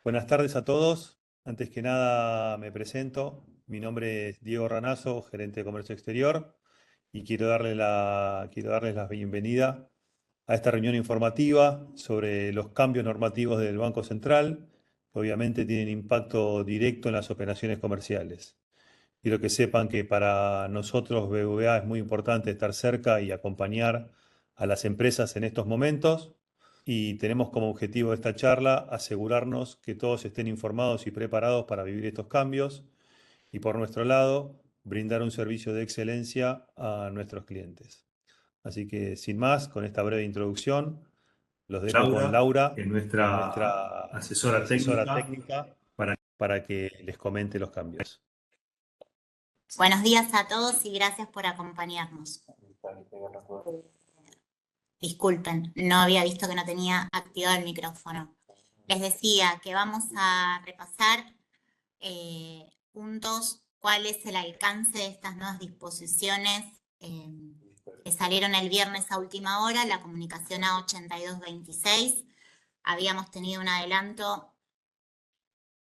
Buenas tardes a todos. Antes que nada me presento. Mi nombre es Diego Ranazo, gerente de Comercio Exterior, y quiero darles la bienvenida a esta reunión informativa sobre los cambios normativos del Banco Central, que obviamente tienen impacto directo en las operaciones comerciales. Quiero que sepan que para nosotros BBVA es muy importante estar cerca y acompañar a las empresas en estos momentos y tenemos como objetivo de esta charla asegurarnos que todos estén informados y preparados para vivir estos cambios y por nuestro lado brindar un servicio de excelencia a nuestros clientes. Así que sin más, con esta breve introducción, los dejo con Laura, Laura, nuestra nuestra asesora asesora técnica, técnica, para para que les comente los cambios. Buenos días a todos y gracias por acompañarnos. Disculpen, no había visto que no tenía activado el micrófono. Les decía que vamos a repasar juntos cuál es el alcance de estas nuevas disposiciones que salieron el viernes a última hora, la comunicación A8226. Habíamos tenido un adelanto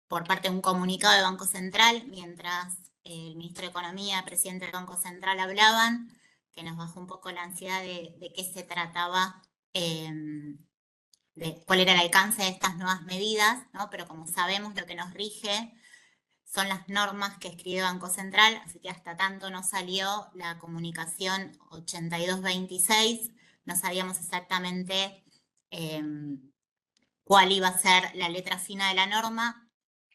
por parte de un comunicado del Banco Central, mientras el ministro de Economía, el presidente del Banco Central hablaban, que nos bajó un poco la ansiedad de qué se trataba, de cuál era el alcance de estas nuevas medidas, ¿no? Pero como sabemos, lo que nos rige son las normas que escribe el Banco Central, así que hasta tanto no salió la comunicación 8226, no sabíamos exactamente cuál iba a ser la letra fina de la norma.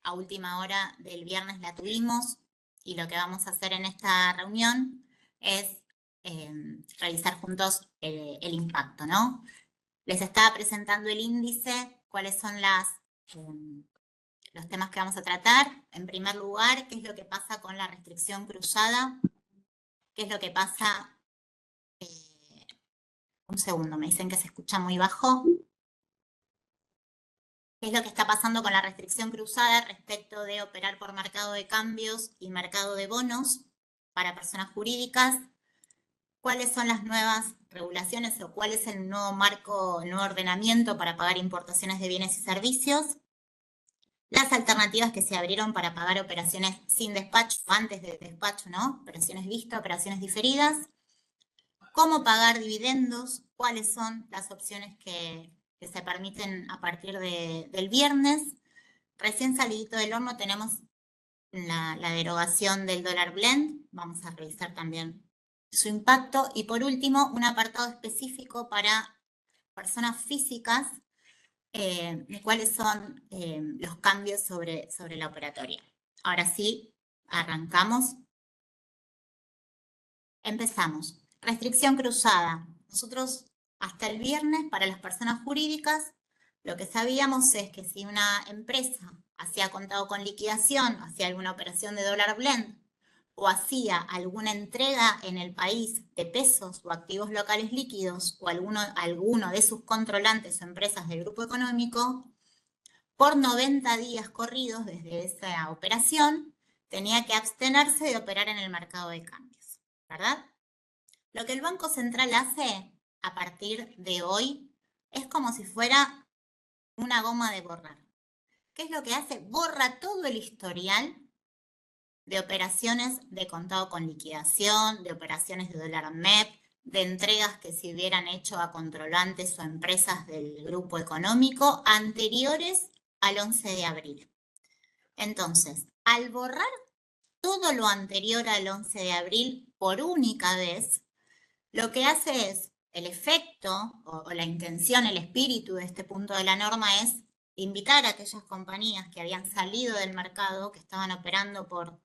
A última hora del viernes la tuvimos y lo que vamos a hacer en esta reunión es revisar juntos el impacto, ¿no? Les estaba presentando el índice, cuáles son los temas que vamos a tratar. En primer lugar, qué es lo que pasa con la restricción cruzada, qué es lo que pasa... un segundo, me dicen que se escucha muy bajo. ¿Qué es lo que está pasando con la restricción cruzada respecto de operar por mercado de cambios y mercado de bonos para personas jurídicas? ¿Cuáles son las nuevas regulaciones o cuál es el nuevo marco, el nuevo ordenamiento para pagar importaciones de bienes y servicios? Las alternativas que se abrieron para pagar operaciones sin despacho, antes del despacho, ¿no? Operaciones vistas, operaciones diferidas. ¿Cómo pagar dividendos? ¿Cuáles son las opciones que se permiten a partir del viernes? Recién salidito del horno tenemos la derogación del dólar blend. Vamos a revisar también su impacto. Y por último, un apartado específico para personas físicas, de cuáles son los cambios sobre la operatoria. Ahora sí, arrancamos. Empezamos. Restricción cruzada. Nosotros hasta el viernes para las personas jurídicas lo que sabíamos es que si una empresa hacía contado con liquidación, hacía alguna operación de dólar blend o hacía alguna entrega en el país de pesos o activos locales líquidos o alguno de sus controlantes o empresas del grupo económico, por 90 días corridos desde esa operación tenía que abstenerse de operar en el mercado de cambios, ¿verdad? Lo que el Banco Central hace a partir de hoy es como si fuera una goma de borrar. ¿Qué es lo que hace? Borra todo el historial de operaciones de contado con liquidación, de operaciones de dólar MEP, de entregas que se hubieran hecho a controlantes o empresas del grupo económico anteriores al 11 de abril. Entonces, al borrar todo lo anterior al 11 de abril por única vez, lo que hace es, el efecto o la intención, el espíritu de este punto de la norma es invitar a aquellas compañías que habían salido del mercado, que estaban operando por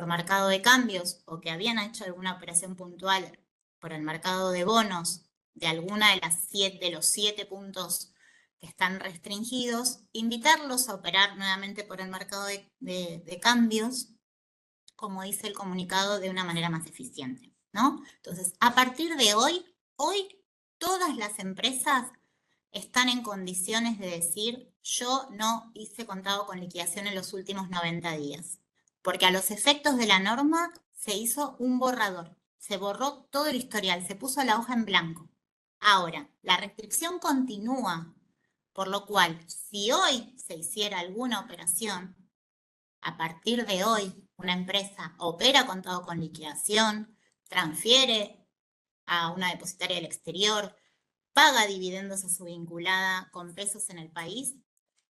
mercado de cambios o que habían hecho alguna operación puntual por el mercado de bonos de alguna de los 7 puntos que están restringidos, invitarlos a operar nuevamente por el mercado de cambios, como dice el comunicado, de una manera más eficiente, ¿no? Entonces, a partir de hoy todas las empresas están en condiciones de decir, yo no hice contado con liquidación en los últimos 90 días, porque a los efectos de la norma se hizo un borrador, se borró todo el historial, se puso la hoja en blanco. Ahora, la restricción continúa Por lo cual, si hoy se hiciera alguna operación, a partir de hoy, una empresa opera contado con liquidación, transfiere a una depositaria del exterior, paga dividendos a su vinculada con pesos en el país,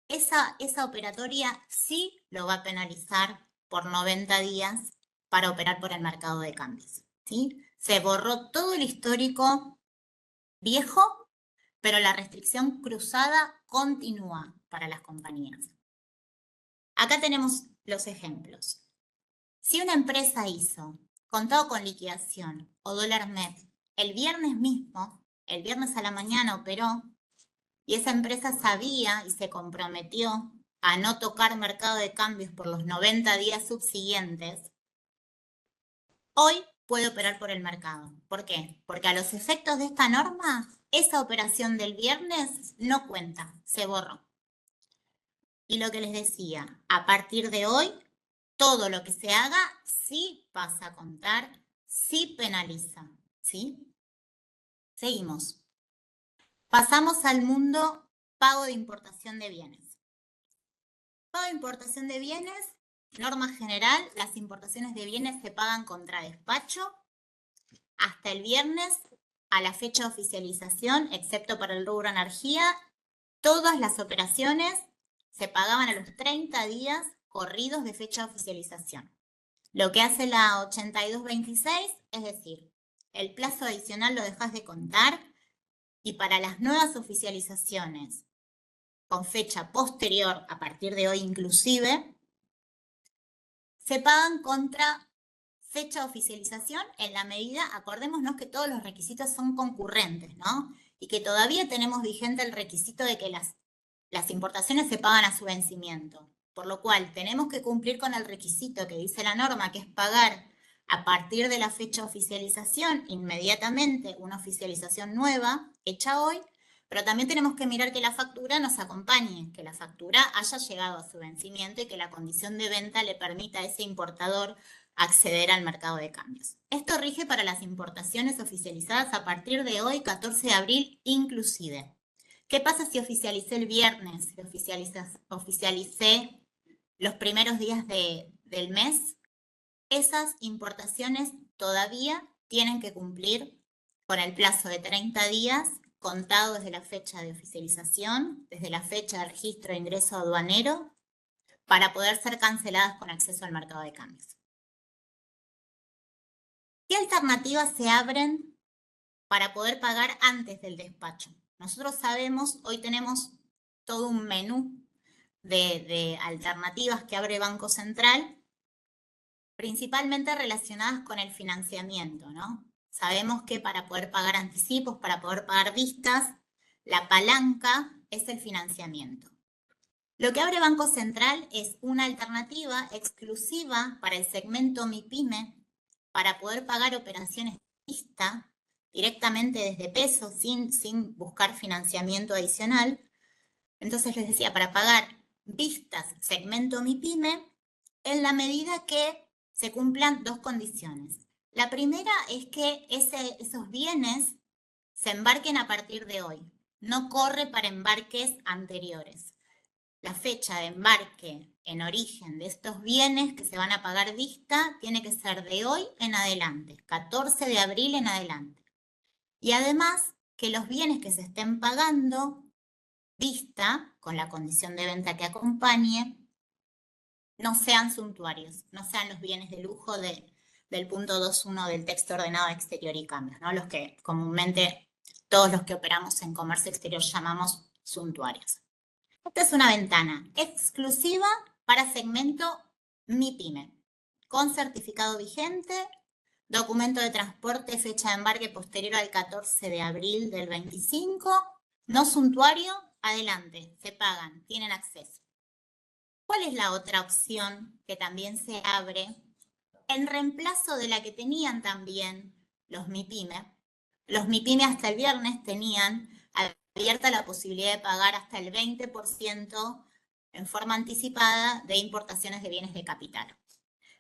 esa operatoria sí lo va a penalizar por 90 días para operar por el mercado de cambios, ¿sí? Se borró todo el histórico viejo, pero la restricción cruzada continúa para las compañías. Acá tenemos los ejemplos. Si una empresa hizo contado con liquidación o dólar MEP el viernes mismo, el viernes a la mañana operó, y esa empresa sabía y se comprometió a no tocar mercado de cambios por los 90 días subsiguientes, hoy puede operar por el mercado. ¿Por qué? Porque a los efectos de esta norma, esa operación del viernes no cuenta, se borró. Y lo que les decía, a partir de hoy, todo lo que se haga sí pasa a contar, sí penaliza, ¿sí? Seguimos. Pasamos al mundo pago de importación de bienes. Pago de importación de bienes, norma general, las importaciones de bienes se pagan contra despacho hasta el viernes a la fecha de oficialización, excepto para el rubro energía. Todas las operaciones se pagaban a los 30 días corridos de fecha de oficialización. Lo que hace la 8226, es decir, el plazo adicional lo dejas de contar y para las nuevas oficializaciones con fecha posterior, a partir de hoy inclusive, se pagan contra fecha de oficialización en la medida, acordémonos que todos los requisitos son concurrentes, ¿no? Y que todavía tenemos vigente el requisito de que las importaciones se pagan a su vencimiento. Por lo cual, tenemos que cumplir con el requisito que dice la norma, que es pagar a partir de la fecha de oficialización inmediatamente una oficialización nueva, hecha hoy, pero también tenemos que mirar que la factura nos acompañe, que la factura haya llegado a su vencimiento y que la condición de venta le permita a ese importador acceder al mercado de cambios. Esto rige para las importaciones oficializadas a partir de hoy, 14 de abril, inclusive. ¿Qué pasa si oficialicé el viernes, si oficialicé los primeros días del mes? Esas importaciones todavía tienen que cumplir con el plazo de 30 días contado desde la fecha de oficialización, desde la fecha de registro de ingreso aduanero, para poder ser canceladas con acceso al mercado de cambios. ¿Qué alternativas se abren para poder pagar antes del despacho? Nosotros sabemos, hoy tenemos todo un menú de alternativas que abre Banco Central, principalmente relacionadas con el financiamiento, ¿no? Sabemos que para poder pagar anticipos, para poder pagar vistas, la palanca es el financiamiento. Lo que abre Banco Central es una alternativa exclusiva para el segmento MIPYME, para poder pagar operaciones de vista directamente desde pesos, sin buscar financiamiento adicional. Entonces les decía, para pagar vistas segmento MIPYME, en la medida que se cumplan dos condiciones. La primera es que esos bienes se embarquen a partir de hoy, no corre para embarques anteriores. La fecha de embarque en origen de estos bienes que se van a pagar vista tiene que ser de hoy en adelante, 14 de abril en adelante. Y además que los bienes que se estén pagando vista, con la condición de venta que acompañe, no sean suntuarios, no sean los bienes de lujo del punto 2.1 del texto ordenado de exterior y cambios, ¿no? Los que comúnmente todos los que operamos en comercio exterior llamamos suntuarios. Esta es una ventana exclusiva para segmento MIPYME, con certificado vigente, documento de transporte, fecha de embarque posterior al 14 de abril del 25, no suntuario, adelante, se pagan, tienen acceso. ¿Cuál es la otra opción que también se abre en reemplazo de la que tenían también los MIPYME? Los MIPYME hasta el viernes tenían abierta la posibilidad de pagar hasta el 20% en forma anticipada de importaciones de bienes de capital.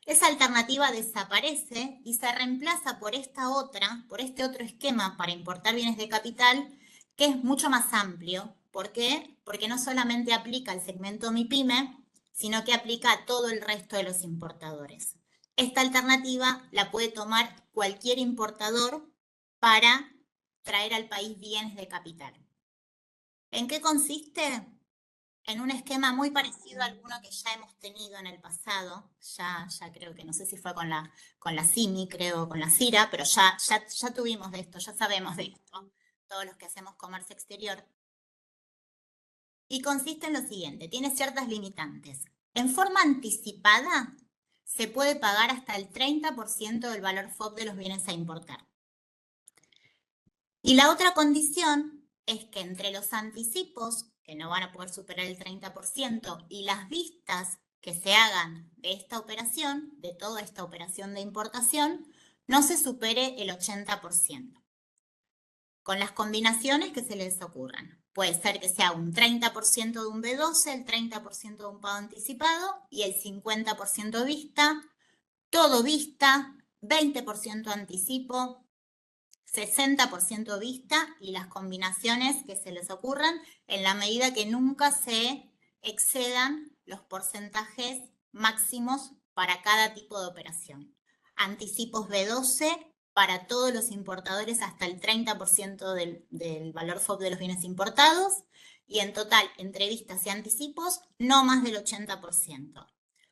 Esa alternativa desaparece y se reemplaza por esta otra, por este otro esquema para importar bienes de capital, que es mucho más amplio, ¿Por qué? Porque no solamente aplica al segmento MIPYME, sino que aplica a todo el resto de los importadores. Esta alternativa la puede tomar cualquier importador para traer al país bienes de capital. ¿En qué consiste? En un esquema muy parecido a alguno que ya hemos tenido en el pasado, ya creo que no sé si fue con la CIMI, creo, con la CIRA, pero ya tuvimos de esto, ya sabemos de esto, todos los que hacemos comercio exterior. Y consiste en lo siguiente, tiene ciertas limitantes. En forma anticipada, se puede pagar hasta el 30% del valor FOB de los bienes a importar. Y la otra condición es que entre los anticipos, que no van a poder superar el 30%, y las vistas que se hagan de esta operación, de toda esta operación de importación, no se supere el 80%. Con las combinaciones que se les ocurran. Puede ser que sea un 30% de un B12, el 30% de un pago anticipado y el 50% vista, todo vista, 20% anticipo, 60% vista y las combinaciones que se les ocurran en la medida que nunca se excedan los porcentajes máximos para cada tipo de operación. Anticipos B12 para todos los importadores hasta el 30% del valor FOB de los bienes importados y en total, entre vistas y anticipos, no más del 80%.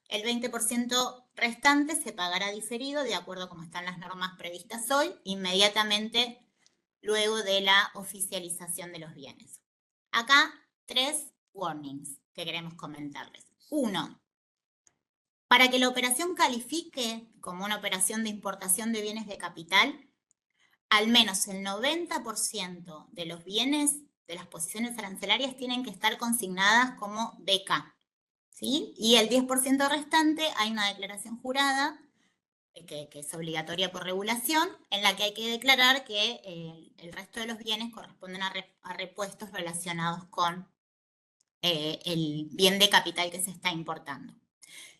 El 20% restante se pagará diferido de acuerdo a cómo están las normas previstas hoy, inmediatamente luego de la oficialización de los bienes. Acá 3 warnings que queremos comentarles. 1. Para que la operación califique como una operación de importación de bienes de capital, al menos el 90% de los bienes de las posiciones arancelarias tienen que estar consignadas como BK. ¿Sí? Y el 10% restante hay una declaración jurada que es obligatoria por regulación, en la que hay que declarar que el resto de los bienes corresponden a repuestos relacionados con el bien de capital que se está importando.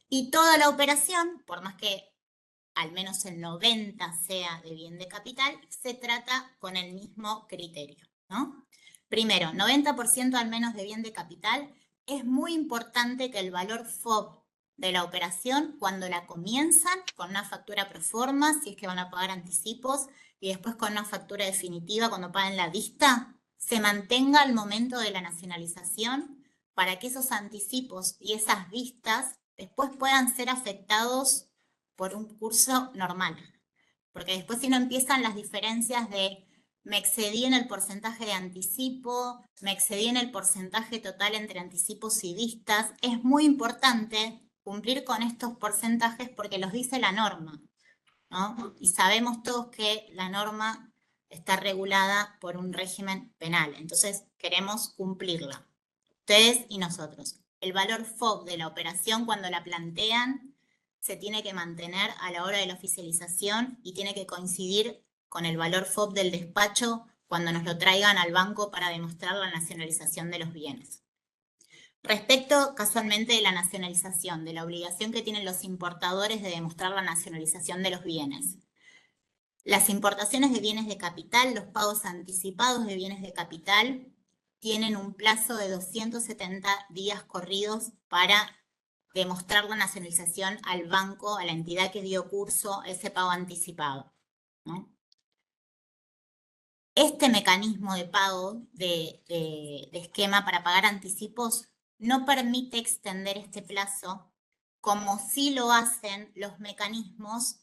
Y toda la operación, por más que al menos el 90% sea de bien de capital, se trata con el mismo criterio, ¿no? Primero, 90% al menos de bien de capital. Es muy importante que el valor FOB de la operación, cuando la comienzan con una factura pro forma, si es que van a pagar anticipos, y después con una factura definitiva cuando paguen la vista, se mantenga al momento de la nacionalización para que esos anticipos y esas vistas después puedan ser afectados por un curso normal. Porque después si no empiezan las diferencias de me excedí en el porcentaje de anticipo, me excedí en el porcentaje total entre anticipos y vistas. Es muy importante cumplir con estos porcentajes porque los dice la norma, ¿no? Y sabemos todos que la norma está regulada por un régimen penal, entonces queremos cumplirla, ustedes y nosotros. El valor FOB de la operación cuando la plantean se tiene que mantener a la hora de la oficialización y tiene que coincidir con el valor FOB del despacho cuando nos lo traigan al banco para demostrar la nacionalización de los bienes. Respecto casualmente de la nacionalización, de la obligación que tienen los importadores de demostrar la nacionalización de los bienes. Las importaciones de bienes de capital, los pagos anticipados de bienes de capital, tienen un plazo de 270 días corridos para demostrar la nacionalización al banco, a la entidad que dio curso ese pago anticipado, ¿no? Este mecanismo de pago de esquema para pagar anticipos no permite extender este plazo como sí lo hacen los mecanismos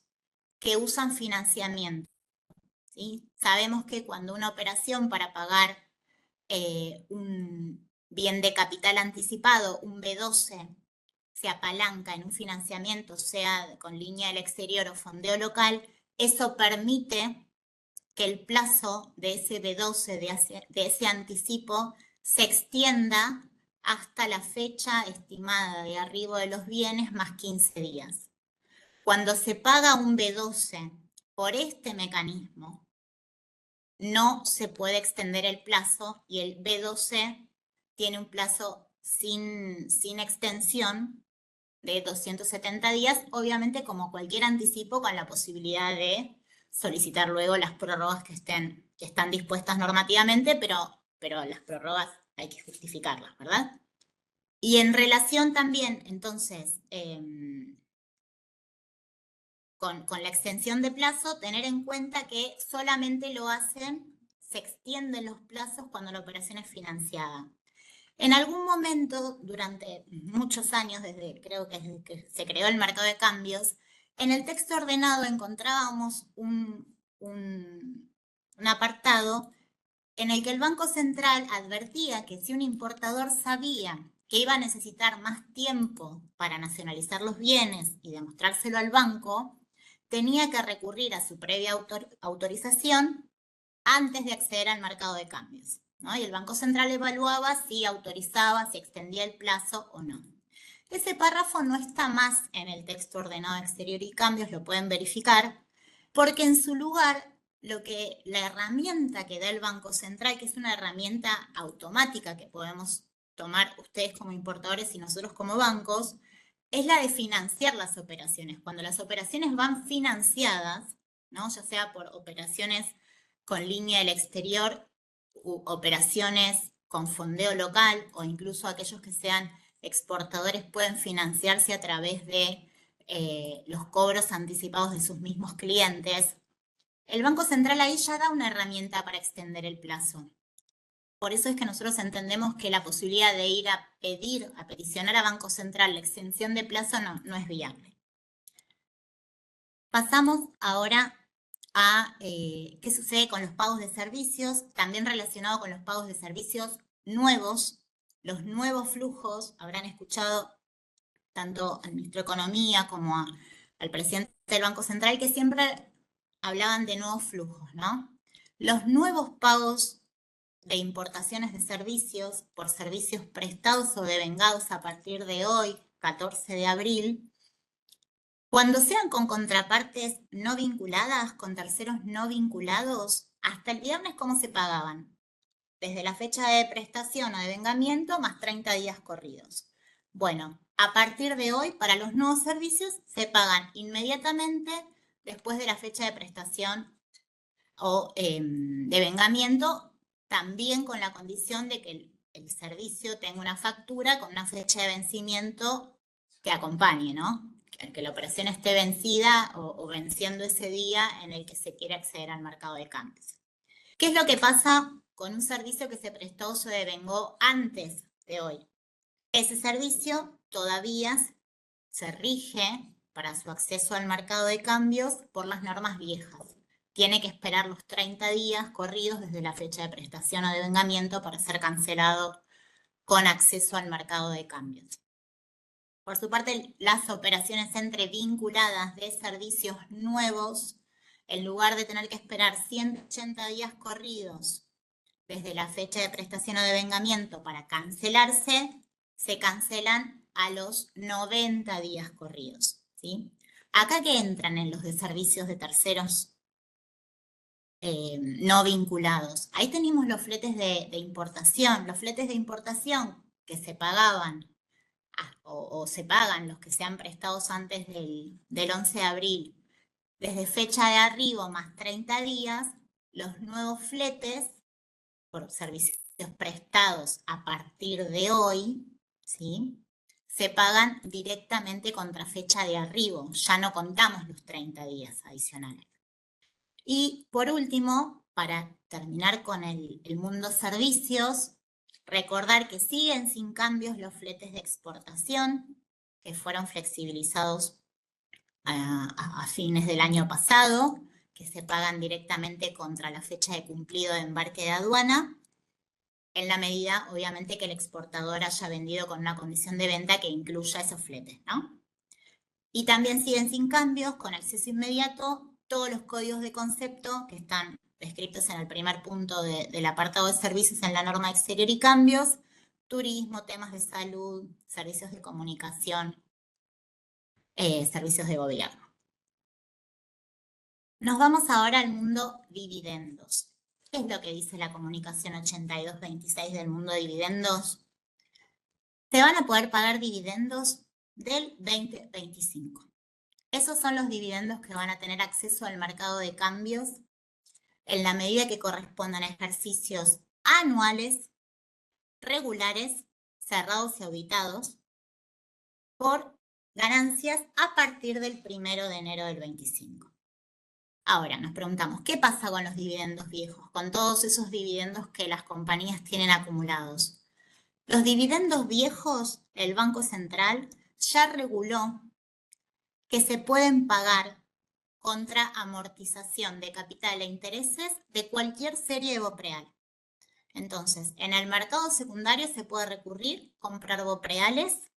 que usan financiamiento, ¿sí? Sabemos que cuando una operación para pagar un bien de capital anticipado, un B12, se apalanca en un financiamiento, sea con línea del exterior o fondeo local, eso permite que el plazo de ese B12, de ese anticipo, se extienda hasta la fecha estimada de arribo de los bienes más 15 días. Cuando se paga un B12 por este mecanismo, no se puede extender el plazo y el B12 tiene un plazo sin extensión de 270 días, obviamente como cualquier anticipo con la posibilidad de solicitar luego las prórrogas que están dispuestas normativamente, pero las prórrogas hay que justificarlas, ¿verdad? Y en relación también, entonces, con la extensión de plazo, tener en cuenta que solamente lo hacen, se extienden los plazos cuando la operación es financiada. En algún momento, durante muchos años, creo que desde que se creó el mercado de cambios, en el texto ordenado encontrábamos un apartado en el que el Banco Central advertía que si un importador sabía que iba a necesitar más tiempo para nacionalizar los bienes y demostrárselo al banco, tenía que recurrir a su previa autorización antes de acceder al mercado de cambios, ¿no? Y el Banco Central evaluaba si autorizaba, si extendía el plazo o no. Ese párrafo no está más en el texto ordenado de exterior y cambios, lo pueden verificar, porque en su lugar la herramienta que da el Banco Central, que es una herramienta automática que podemos tomar ustedes como importadores y nosotros como bancos, es la de financiar las operaciones. Cuando las operaciones van financiadas, ¿no? Ya sea por operaciones con línea del exterior, u operaciones con fondeo local o incluso aquellos que sean exportadores pueden financiarse a través de los cobros anticipados de sus mismos clientes. El Banco Central ahí ya da una herramienta para extender el plazo. Por eso es que nosotros entendemos que la posibilidad de ir a peticionar a Banco Central la extensión de plazo no es viable. Pasamos ahora a qué sucede con los pagos de servicios, también relacionado con los pagos de servicios nuevos, los nuevos flujos. Habrán escuchado tanto al ministro de Economía como al presidente del Banco Central que siempre hablaban de nuevos flujos, ¿no? Los nuevos pagos de importaciones de servicios por servicios prestados o devengados a partir de hoy, 14 de abril, cuando sean con contrapartes no vinculadas, con terceros no vinculados, hasta el viernes, ¿cómo se pagaban? Desde la fecha de prestación o de vengamiento más 30 días corridos. Bueno, a partir de hoy, para los nuevos servicios, se pagan inmediatamente después de la fecha de prestación o de vengamiento, también con la condición de que el servicio tenga una factura con una fecha de vencimiento que acompañe, ¿no? Que la operación esté vencida o venciendo ese día en el que se quiere acceder al mercado de cambios. ¿Qué es lo que pasa con un servicio que se prestó o se devengó antes de hoy? Ese servicio todavía se rige para su acceso al mercado de cambios por las normas viejas. Tiene que esperar los 30 días corridos desde la fecha de prestación o devengamiento para ser cancelado con acceso al mercado de cambios. Por su parte, las operaciones entre vinculadas de servicios nuevos, en lugar de tener que esperar 180 días corridos desde la fecha de prestación o devengamiento para cancelarse, se cancelan a los 90 días corridos, ¿sí? Acá que entran en los de servicios de terceros no vinculados. Ahí tenemos los fletes de importación. Los fletes de importación que se pagaban o se pagan los que sean prestados antes del 11 de abril, desde fecha de arribo más 30 días, los nuevos fletes por servicios prestados a partir de hoy, ¿sí? Se pagan directamente contra fecha de arribo, ya no contamos los 30 días adicionales. Y por último, para terminar con el mundo servicios, recordar que siguen sin cambios los fletes de exportación, que fueron flexibilizados a fines del año pasado, que se pagan directamente contra la fecha de cumplido de embarque de aduana, en la medida, obviamente, que el exportador haya vendido con una condición de venta que incluya esos fletes, ¿no? Y también siguen sin cambios, con acceso inmediato, todos los códigos de concepto que están descritos en el primer punto del apartado de servicios en la norma de exterior y cambios, turismo, temas de salud, servicios de comunicación, servicios de gobierno. Nos vamos ahora al mundo dividendos. ¿Qué es lo que dice la comunicación 8226 del mundo dividendos? Se van a poder pagar dividendos del 2025. Esos son los dividendos que van a tener acceso al mercado de cambios en la medida que correspondan a ejercicios anuales regulares, cerrados y auditados, por ganancias a partir del 1 de enero del 25. Ahora, nos preguntamos, ¿qué pasa con los dividendos viejos? Con todos esos dividendos que las compañías tienen acumulados. Los dividendos viejos, el Banco Central ya reguló que se pueden pagar contra amortización de capital e intereses de cualquier serie de BOPREAL. Entonces, en el mercado secundario se puede recurrir, comprar BOPREALes,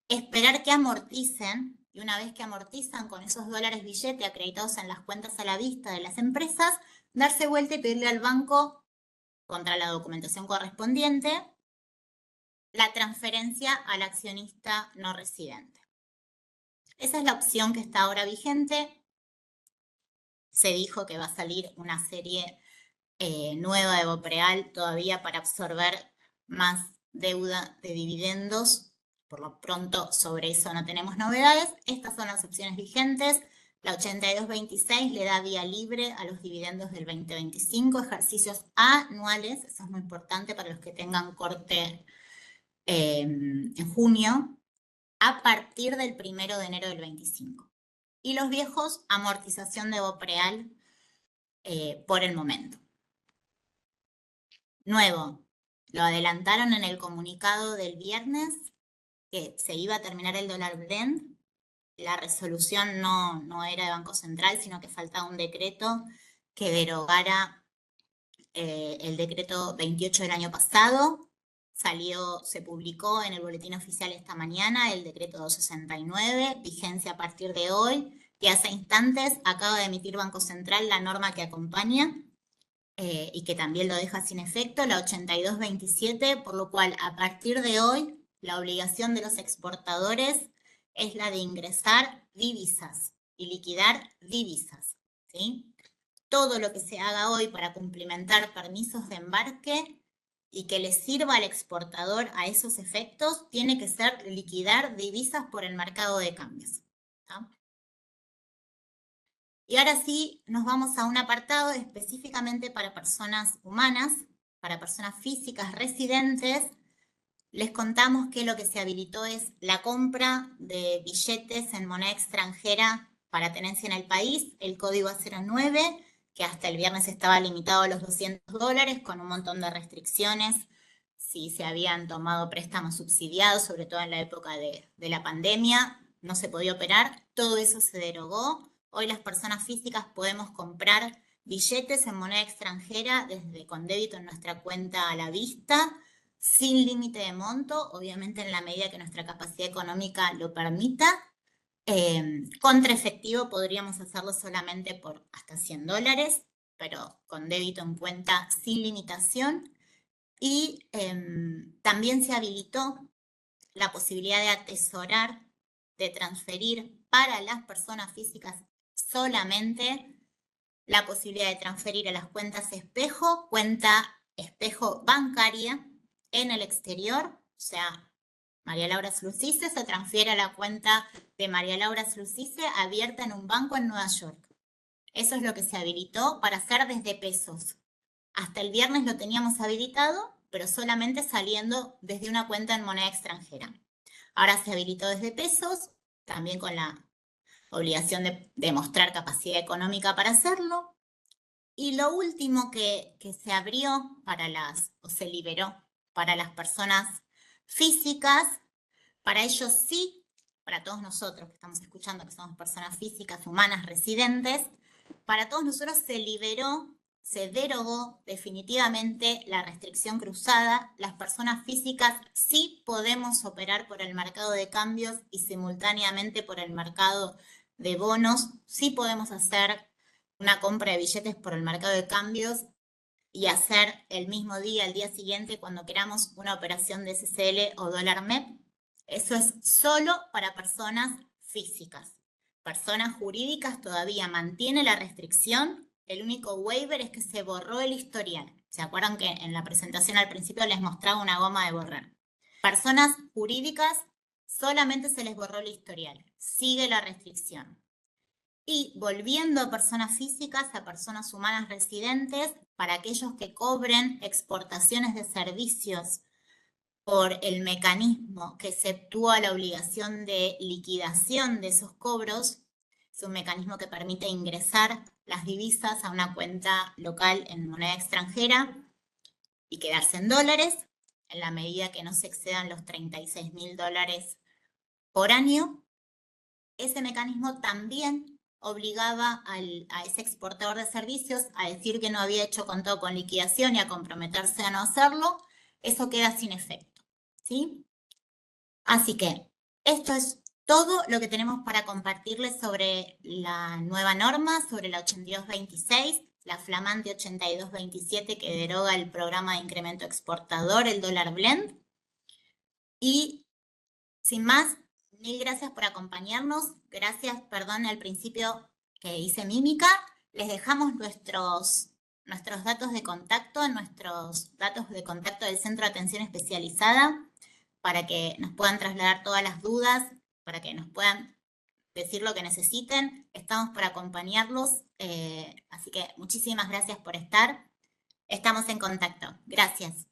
esperar que amorticen, y una vez que amortizan con esos dólares billete acreditados en las cuentas a la vista de las empresas, darse vuelta y pedirle al banco, contra la documentación correspondiente, la transferencia al accionista no residente. Esa es la opción que está ahora vigente. Se dijo que va a salir una serie nueva de BOPREAL todavía para absorber más deuda de dividendos. Por lo pronto, sobre eso no tenemos novedades. Estas son las opciones vigentes. La 8226 le da vía libre a los dividendos del 2025, ejercicios anuales. Eso es muy importante para los que tengan corte en junio, a partir del 1 de enero del 25. Y los viejos, amortización de BOPREAL por el momento. Nuevo, lo adelantaron en el comunicado del viernes, que se iba a terminar el dólar blend. La resolución no era de Banco Central, sino que faltaba un decreto que derogara el decreto 28 del año pasado. Se publicó en el boletín oficial esta mañana el decreto 269, vigencia a partir de hoy, y hace instantes acaba de emitir Banco Central la norma que acompaña y que también lo deja sin efecto, la 8227, por lo cual a partir de hoy la obligación de los exportadores es la de ingresar divisas y liquidar divisas, ¿sí? Todo lo que se haga hoy para cumplimentar permisos de embarque y que le sirva al exportador a esos efectos, tiene que ser liquidar divisas por el mercado de cambios, ¿tá? Y ahora sí, nos vamos a un apartado específicamente para personas humanas, para personas físicas residentes. Les contamos que lo que se habilitó es la compra de billetes en moneda extranjera para tenencia en el país, el código A09, que hasta el viernes estaba limitado a los $200, con un montón de restricciones, si se habían tomado préstamos subsidiados, sobre todo en la época de la pandemia, no se podía operar, todo eso se derogó. Hoy las personas físicas podemos comprar billetes en moneda extranjera desde con débito en nuestra cuenta a la vista, sin límite de monto, obviamente en la medida que nuestra capacidad económica lo permita. Contra efectivo podríamos hacerlo solamente por hasta $100, pero con débito en cuenta sin limitación. Y también se habilitó la posibilidad de atesorar, de transferir para las personas físicas solamente, la posibilidad de transferir a las cuentas espejo, cuenta espejo bancaria en el exterior, o sea, María Laura Slusice se transfiere a la cuenta de María Laura Slusice abierta en un banco en Nueva York. Eso es lo que se habilitó para hacer desde pesos. Hasta el viernes lo teníamos habilitado, pero solamente saliendo desde una cuenta en moneda extranjera. Ahora se habilitó desde pesos, también con la obligación de demostrar capacidad económica para hacerlo. Y lo último que se abrió o se liberó para las personas físicas, para ellos sí, para todos nosotros que estamos escuchando que somos personas físicas, humanas, residentes, para todos nosotros se derogó definitivamente la restricción cruzada. Las personas físicas sí podemos operar por el mercado de cambios y simultáneamente por el mercado de bonos. Sí podemos hacer una compra de billetes por el mercado de cambios y hacer el mismo día, el día siguiente, cuando queramos una operación de SCL o dólar MEP. Eso es solo para personas físicas. Personas jurídicas todavía mantiene la restricción. El único waiver es que se borró el historial. ¿Se acuerdan que en la presentación al principio les mostraba una goma de borrar? Personas jurídicas solamente se les borró el historial. Sigue la restricción. Y volviendo a personas físicas, a personas humanas residentes, para aquellos que cobren exportaciones de servicios por el mecanismo que exceptúa la obligación de liquidación de esos cobros. Es un mecanismo que permite ingresar las divisas a una cuenta local en moneda extranjera y quedarse en dólares, en la medida que no se excedan los 36.000 dólares por año. Ese mecanismo también obligaba a ese exportador de servicios a decir que no había hecho contado con liquidación y a comprometerse a no hacerlo. Eso queda sin efecto, ¿sí? Así que esto es todo lo que tenemos para compartirles sobre la nueva norma, sobre la 8226, la flamante 8227 que deroga el programa de incremento exportador, el dólar blend. Y sin más, mil gracias por acompañarnos. Gracias, perdón, al principio que hice mímica. Les dejamos nuestros datos de contacto, nuestros datos de contacto del Centro de Atención Especializada, para que nos puedan trasladar todas las dudas, para que nos puedan decir lo que necesiten. Estamos para acompañarlos, así que muchísimas gracias por estar. Estamos en contacto. Gracias.